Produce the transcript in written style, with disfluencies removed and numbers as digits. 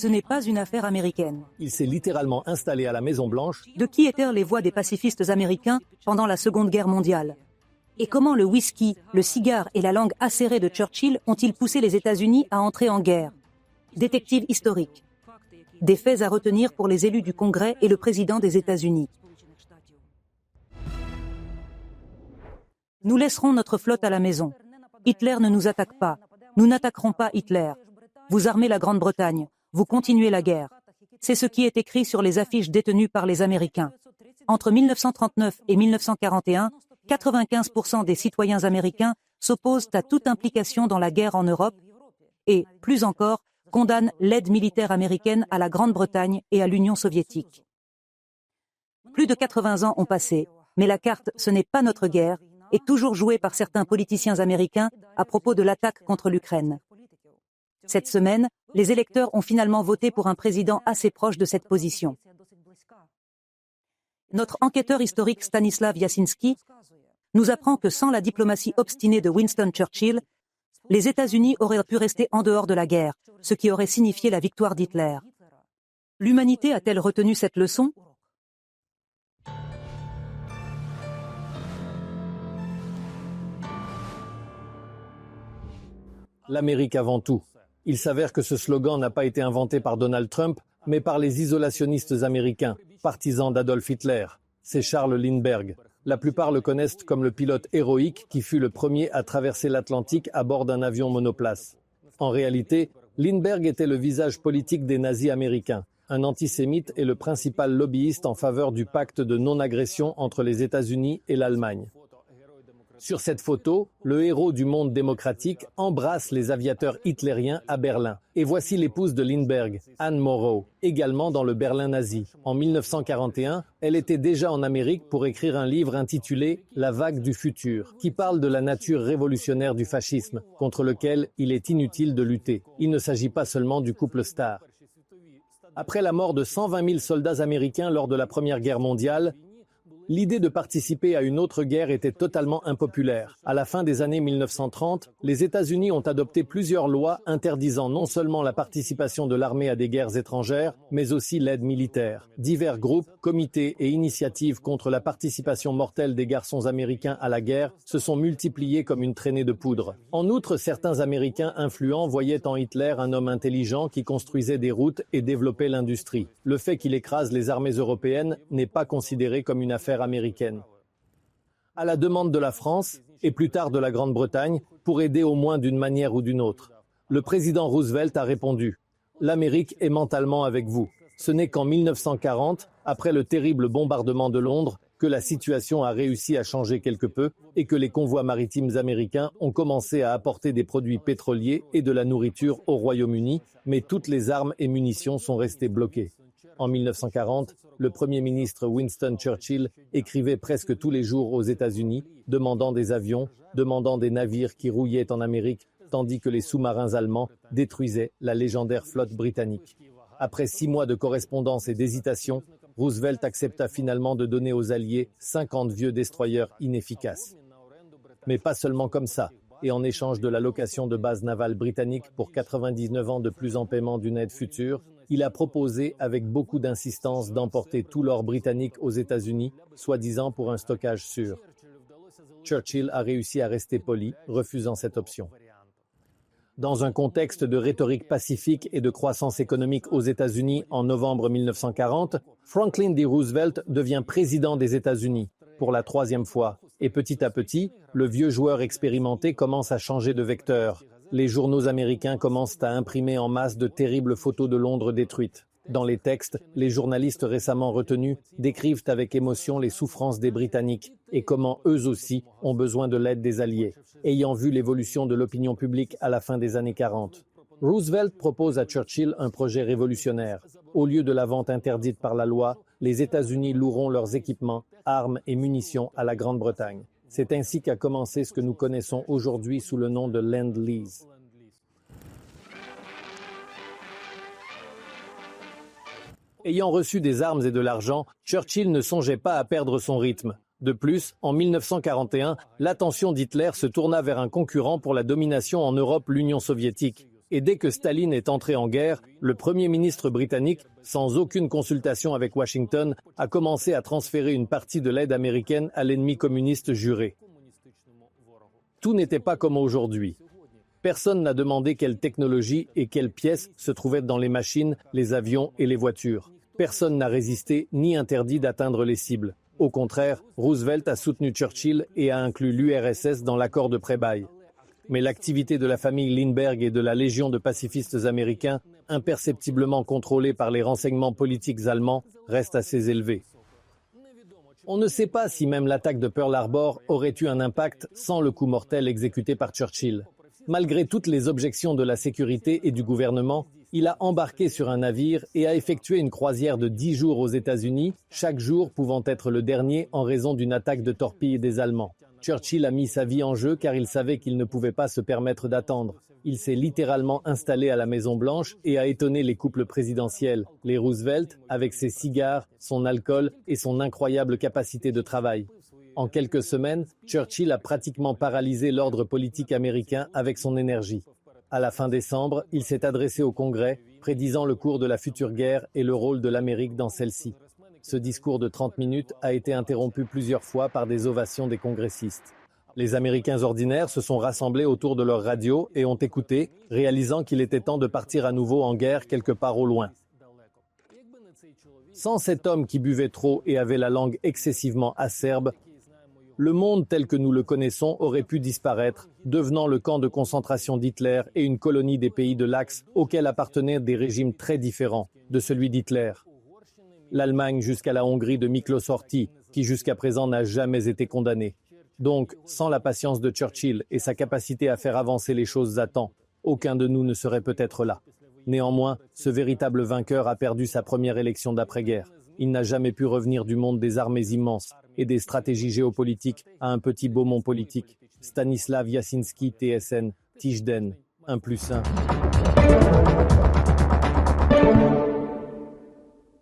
Ce n'est pas une affaire américaine. Il s'est littéralement installé à la Maison-Blanche. De qui étaient les voix des pacifistes américains pendant la Seconde Guerre mondiale? Et comment le whisky, le cigare et la langue acérée de Churchill ont-ils poussé les États-Unis à entrer en guerre? Détective historique. Des faits à retenir pour les élus du Congrès et le président des États-Unis. Nous laisserons notre flotte à la maison. Hitler ne nous attaque pas. Nous n'attaquerons pas Hitler. Vous armez la Grande-Bretagne. Vous continuez la guerre. C'est ce qui est écrit sur les affiches détenues par les Américains. Entre 1939 et 1941, 95% des citoyens américains s'opposent à toute implication dans la guerre en Europe et, plus encore, condamnent l'aide militaire américaine à la Grande-Bretagne et à l'Union soviétique. Plus de 80 ans ont passé, mais la carte « ce n'est pas notre guerre » est toujours jouée par certains politiciens américains à propos de l'attaque contre l'Ukraine. Cette semaine, les électeurs ont finalement voté pour un président assez proche de cette position. Notre enquêteur historique Stanislav Jasinski nous apprend que sans la diplomatie obstinée de Winston Churchill, les États-Unis auraient pu rester en dehors de la guerre, ce qui aurait signifié la victoire d'Hitler. L'humanité a-t-elle retenu cette leçon? L'Amérique avant tout. Il s'avère que ce slogan n'a pas été inventé par Donald Trump, mais par les isolationnistes américains, partisans d'Adolf Hitler. C'est Charles Lindbergh. La plupart le connaissent comme le pilote héroïque qui fut le premier à traverser l'Atlantique à bord d'un avion monoplace. En réalité, Lindbergh était le visage politique des nazis américains, un antisémite et le principal lobbyiste en faveur du pacte de non-agression entre les États-Unis et l'Allemagne. Sur cette photo, le héros du monde démocratique embrasse les aviateurs hitlériens à Berlin. Et voici l'épouse de Lindbergh, Anne Morrow, également dans le Berlin nazi. En 1941, elle était déjà en Amérique pour écrire un livre intitulé « La vague du futur », qui parle de la nature révolutionnaire du fascisme, contre lequel il est inutile de lutter. Il ne s'agit pas seulement du couple star. Après la mort de 120 000 soldats américains lors de la Première Guerre mondiale, l'idée de participer à une autre guerre était totalement impopulaire. À la fin des années 1930, les États-Unis ont adopté plusieurs lois interdisant non seulement la participation de l'armée à des guerres étrangères, mais aussi l'aide militaire. Divers groupes, comités et initiatives contre la participation mortelle des garçons américains à la guerre se sont multipliés comme une traînée de poudre. En outre, certains Américains influents voyaient en Hitler un homme intelligent qui construisait des routes et développait l'industrie. Le fait qu'il écrase les armées européennes n'est pas considéré comme une affaire américaine. À la demande de la France, et plus tard de la Grande-Bretagne, pour aider au moins d'une manière ou d'une autre, le président Roosevelt a répondu « L'Amérique est mentalement avec vous ». Ce n'est qu'en 1940, après le terrible bombardement de Londres, que la situation a réussi à changer quelque peu et que les convois maritimes américains ont commencé à apporter des produits pétroliers et de la nourriture au Royaume-Uni, mais toutes les armes et munitions sont restées bloquées. En 1940, le Premier ministre Winston Churchill écrivait presque tous les jours aux États-Unis, demandant des avions, demandant des navires qui rouillaient en Amérique, tandis que les sous-marins allemands détruisaient la légendaire flotte britannique. Après 6 mois de correspondance et d'hésitation, Roosevelt accepta finalement de donner aux Alliés 50 vieux destroyers inefficaces. Mais pas seulement comme ça, et en échange de la location de bases navales britanniques pour 99 ans de plus en paiement d'une aide future, il a proposé avec beaucoup d'insistance d'emporter tout l'or britannique aux États-Unis, soi-disant pour un stockage sûr. Churchill a réussi à rester poli, refusant cette option. Dans un contexte de rhétorique pacifique et de croissance économique aux États-Unis en novembre 1940, Franklin D. Roosevelt devient président des États-Unis pour la 3e fois. Et petit à petit, le vieux joueur expérimenté commence à changer de vecteur. Les journaux américains commencent à imprimer en masse de terribles photos de Londres détruites. Dans les textes, les journalistes récemment retenus décrivent avec émotion les souffrances des Britanniques et comment eux aussi ont besoin de l'aide des Alliés, ayant vu l'évolution de l'opinion publique à la fin des années 40. Roosevelt propose à Churchill un projet révolutionnaire. Au lieu de la vente interdite par la loi, les États-Unis loueront leurs équipements, armes et munitions à la Grande-Bretagne. C'est ainsi qu'a commencé ce que nous connaissons aujourd'hui sous le nom de Lend-Lease. Ayant reçu des armes et de l'argent, Churchill ne songeait pas à perdre son rythme. De plus, en 1941, l'attention d'Hitler se tourna vers un concurrent pour la domination en Europe, l'Union soviétique. Et dès que Staline est entré en guerre, le Premier ministre britannique, sans aucune consultation avec Washington, a commencé à transférer une partie de l'aide américaine à l'ennemi communiste juré. Tout n'était pas comme aujourd'hui. Personne n'a demandé quelle technologie et quelles pièces se trouvaient dans les machines, les avions et les voitures. Personne n'a résisté ni interdit d'atteindre les cibles. Au contraire, Roosevelt a soutenu Churchill et a inclus l'URSS dans l'accord de pré-bail. Mais l'activité de la famille Lindbergh et de la Légion de pacifistes américains, imperceptiblement contrôlée par les renseignements politiques allemands, reste assez élevée. On ne sait pas si même l'attaque de Pearl Harbor aurait eu un impact sans le coup mortel exécuté par Churchill. Malgré toutes les objections de la sécurité et du gouvernement, il a embarqué sur un navire et a effectué une croisière de 10 jours aux États-Unis, chaque jour pouvant être le dernier en raison d'une attaque de torpille des Allemands. Churchill a mis sa vie en jeu car il savait qu'il ne pouvait pas se permettre d'attendre. Il s'est littéralement installé à la Maison-Blanche et a étonné les couples présidentiels, les Roosevelt, avec ses cigares, son alcool et son incroyable capacité de travail. En quelques semaines, Churchill a pratiquement paralysé l'ordre politique américain avec son énergie. À la fin décembre, il s'est adressé au Congrès, prédisant le cours de la future guerre et le rôle de l'Amérique dans celle-ci. Ce discours de 30 minutes a été interrompu plusieurs fois par des ovations des congressistes. Les Américains ordinaires se sont rassemblés autour de leur radio et ont écouté, réalisant qu'il était temps de partir à nouveau en guerre quelque part au loin. Sans cet homme qui buvait trop et avait la langue excessivement acerbe, le monde tel que nous le connaissons aurait pu disparaître, devenant le camp de concentration d'Hitler et une colonie des pays de l'Axe auxquels appartenaient des régimes très différents de celui d'Hitler. L'Allemagne jusqu'à la Hongrie de Miklos Horthy, qui jusqu'à présent n'a jamais été condamné. Donc, sans la patience de Churchill et sa capacité à faire avancer les choses à temps, aucun de nous ne serait peut-être là. Néanmoins, ce véritable vainqueur a perdu sa première élection d'après-guerre. Il n'a jamais pu revenir du monde des armées immenses et des stratégies géopolitiques à un petit Beaumont politique. Stanislav Jasinski, TSN, Tijdен, 1+1.